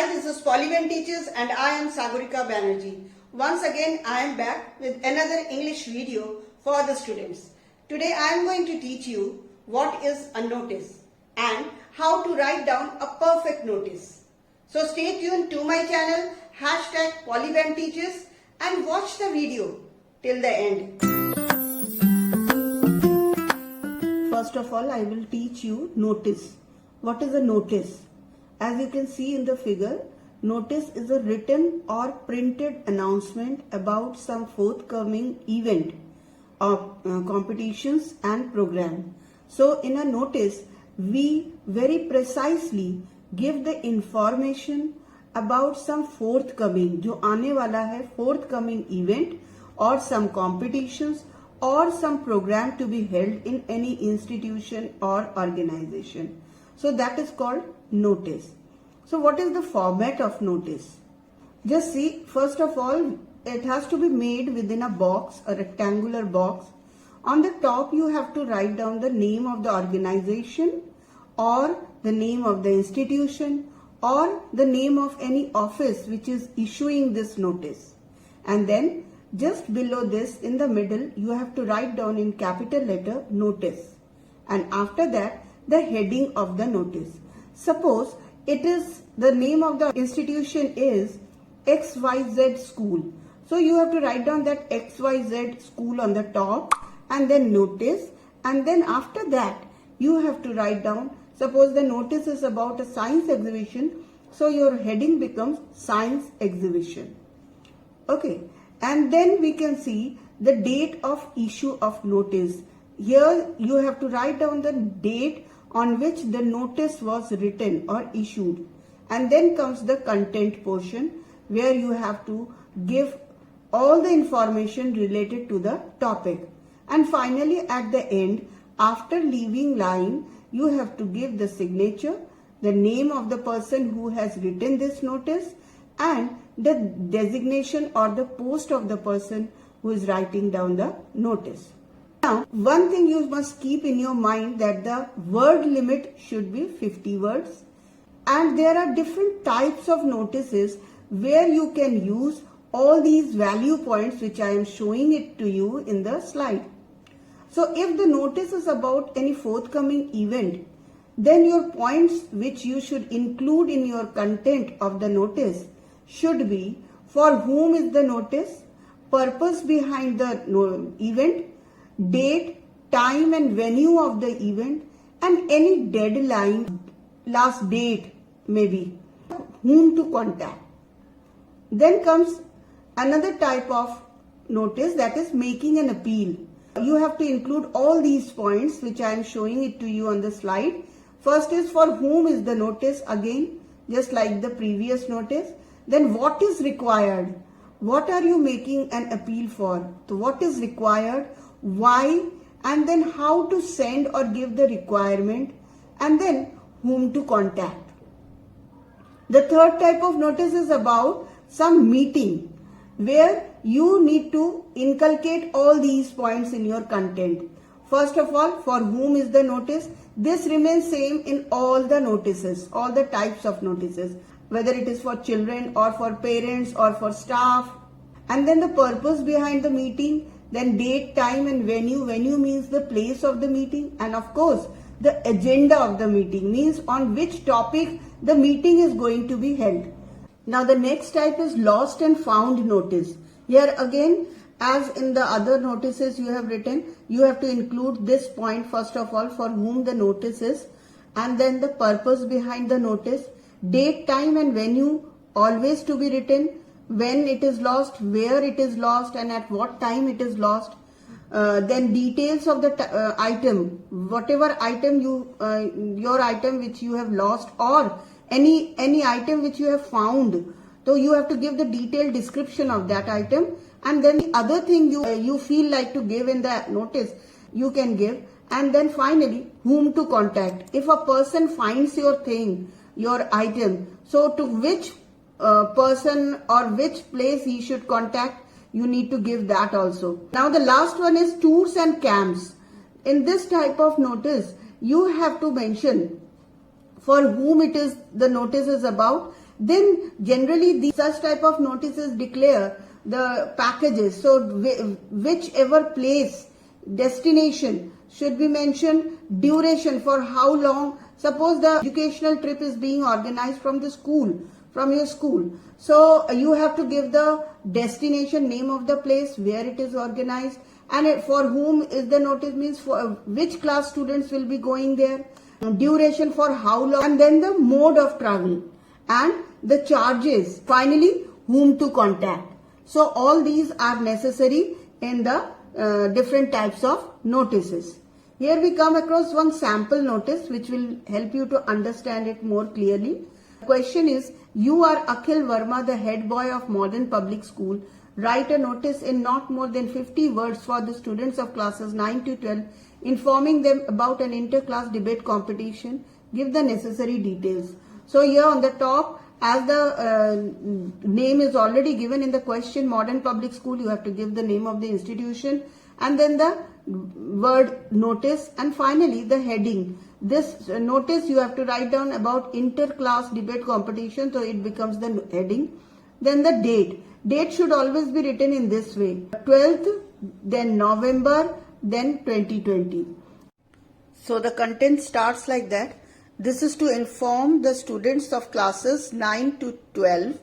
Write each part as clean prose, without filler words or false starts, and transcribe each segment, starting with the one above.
Hi, this is Polybanteaches and I am Sagorika Banerjee. Once again, I am back with another English video for the students. Today I am going to teach you what is a notice and how to write down a perfect notice. So stay tuned to my channel #Polybanteaches and watch the video till the end. First of all, I will teach you notice. What is a notice? As you can see in the figure, notice is a written or printed announcement about some forthcoming event of competitions and program. So in a notice, we very precisely give the information about some forthcoming, जो आने वाला है forthcoming event or some competitions or some program to be held in any institution or organization. So that is called notice. So what is the format of notice? Just see, first of all, it has to be made within a box, a rectangular box. On the top, you have to write down the name of the organization or the name of the institution or the name of any office which is issuing this notice. And then just below this in the middle, you have to write down in capital letter notice. And after that, the heading of the notice. Suppose it is the name of the institution is XYZ school. So you have to write down that XYZ school on the top and then notice, and then after that you have to write down, suppose the notice is about a science exhibition, so your heading becomes science exhibition. Okay, and then we can see the date of issue of notice. Here you have to write down the date on which the notice was written or issued, and then comes the content portion where you have to give all the information related to the topic. And finally at the end, after leaving line, you have to give the signature, the name of the person who has written this notice, and the designation or the post of the person who is writing down the notice. Now, one thing you must keep in your mind that the word limit should be 50 words, and there are different types of notices where you can use all these value points which I am showing it to you in the slide. So if the notice is about any forthcoming event, then your points which you should include in your content of the notice should be for whom is the notice, purpose behind the event, date, time and venue of the event, and any deadline, last date maybe, whom to contact. Then comes another type of notice, that is making an appeal. You have to include all these points which I am showing it to you on the slide. First is for whom is the notice, again just like the previous notice. Then what is required, what are you making an appeal for, so what is required, why, and then how to send or give the requirement, and then whom to contact. The third type of notice is about some meeting where you need to inculcate all these points in your content. First of all, for whom is the notice? This remains same in all the notices, all the types of notices, whether it is for children or for parents or for staff. And then the purpose behind the meeting, then date, time and venue. Venue means the place of the meeting, and of course the agenda of the meeting means on which topic the meeting is going to be held. Now the next type is lost and found notice. Here again, as in the other notices you have written, you have to include this point first of all, for whom the notice is, and then the purpose behind the notice, date, time and venue always to be written, when it is lost, where it is lost and at what time it is lost. Then details of the item, whatever item your item which you have lost or any item which you have found. So you have to give the detailed description of that item, and then the other thing you feel like to give in the notice, you can give. And then finally, whom to contact. If a person finds your thing, your item, so to which person or which place he should contact, you need to give that also. Now the last one is tours and camps. In this type of notice, you have to mention for whom it is the notice is about, Then generally such type of notices declare the packages. So whichever place, destination should be mentioned, duration for how long. Suppose the educational trip is being organized from the school, from your school. So you have to give the destination, name of the place where it is organized, and for whom is the notice, means for which class students will be going there, duration for how long, and then the mode of travel and the charges, finally whom to contact. So all these are necessary in the different types of notices. Here we come across one sample notice which will help you to understand it more clearly. The question is, you are Akhil Verma, the head boy of Modern Public School. Write a notice in not more than 50 words for the students of classes 9 to 12, informing them about an inter-class debate competition. Give the necessary details. So here on the top, as the name is already given in the question, Modern Public School, you have to give the name of the institution and then the word notice, and finally the heading. This notice you have to write down about inter-class debate competition, so it becomes the heading. Then the date. Date should always be written in this way: 12th, then November, then 2020. So the content starts like that. This is to inform the students of classes 9 to 12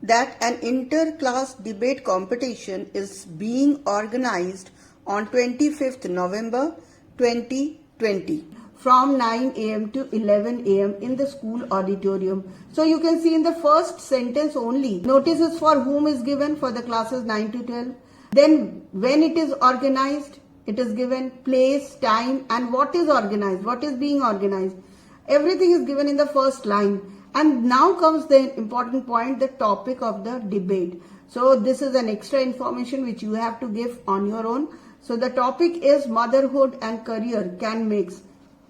that an inter-class debate competition is being organized on 25th November 2020 from 9 a.m. to 11 a.m. in the school auditorium. So you can see in the first sentence only, notices for whom is given for the classes 9 to 12. Then when it is organized, it is given place, time, and what is organized, what is being organized. Everything is given in the first line. And now comes the important point, the topic of the debate. So this is an extra information which you have to give on your own. So the topic is motherhood and career can mix.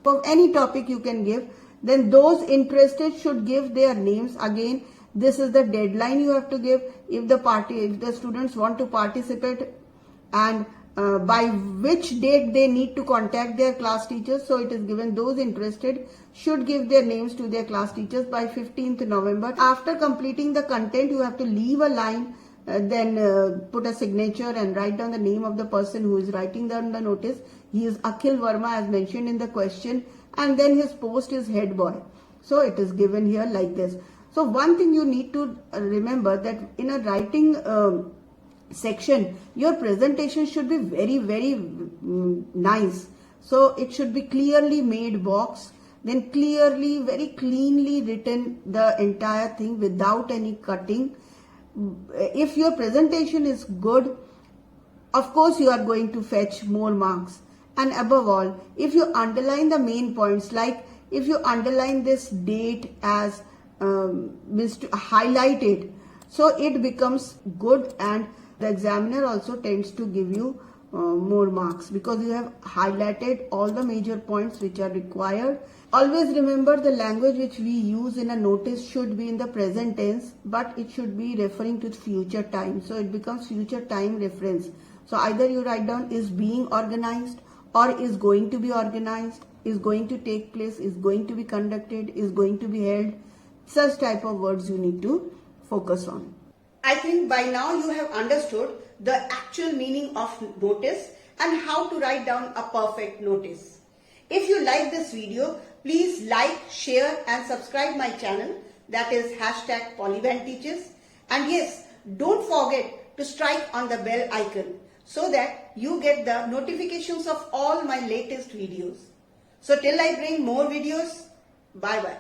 For any topic you can give. Then those interested should give their names. Again, this is the deadline you have to give if the students want to participate, and by which date they need to contact their class teachers. So it is given those interested should give their names to their class teachers by 15th November. After completing the content, you have to leave a line, then put a signature and write down the name of the person who is writing down the notice. He is Akhil Verma as mentioned in the question, and then his post is head boy. So it is given here like this. So one thing you need to remember, that in a writing section, your presentation should be very, very nice. So it should be clearly made box, then clearly, very cleanly written the entire thing without any cutting. If your presentation is good, of course you are going to fetch more marks. And above all, if you underline the main points, like if you underline this date as means to highlight it, so it becomes good, and the examiner also tends to give you more marks because you have highlighted all the major points which are required. Always remember, the language which we use in a notice should be in the present tense, but it should be referring to future time. So it becomes future time reference. So either you write down is being organized, or is going to be organized, is going to take place, is going to be conducted, is going to be held. Such type of words you need to focus on. I think by now you have understood the actual meaning of notice and how to write down a perfect notice. If you like this video, please like, share and subscribe my channel, that is #Polybanteaches. And yes, don't forget to strike on the bell icon so that you get the notifications of all my latest videos. So till I bring more videos, bye bye.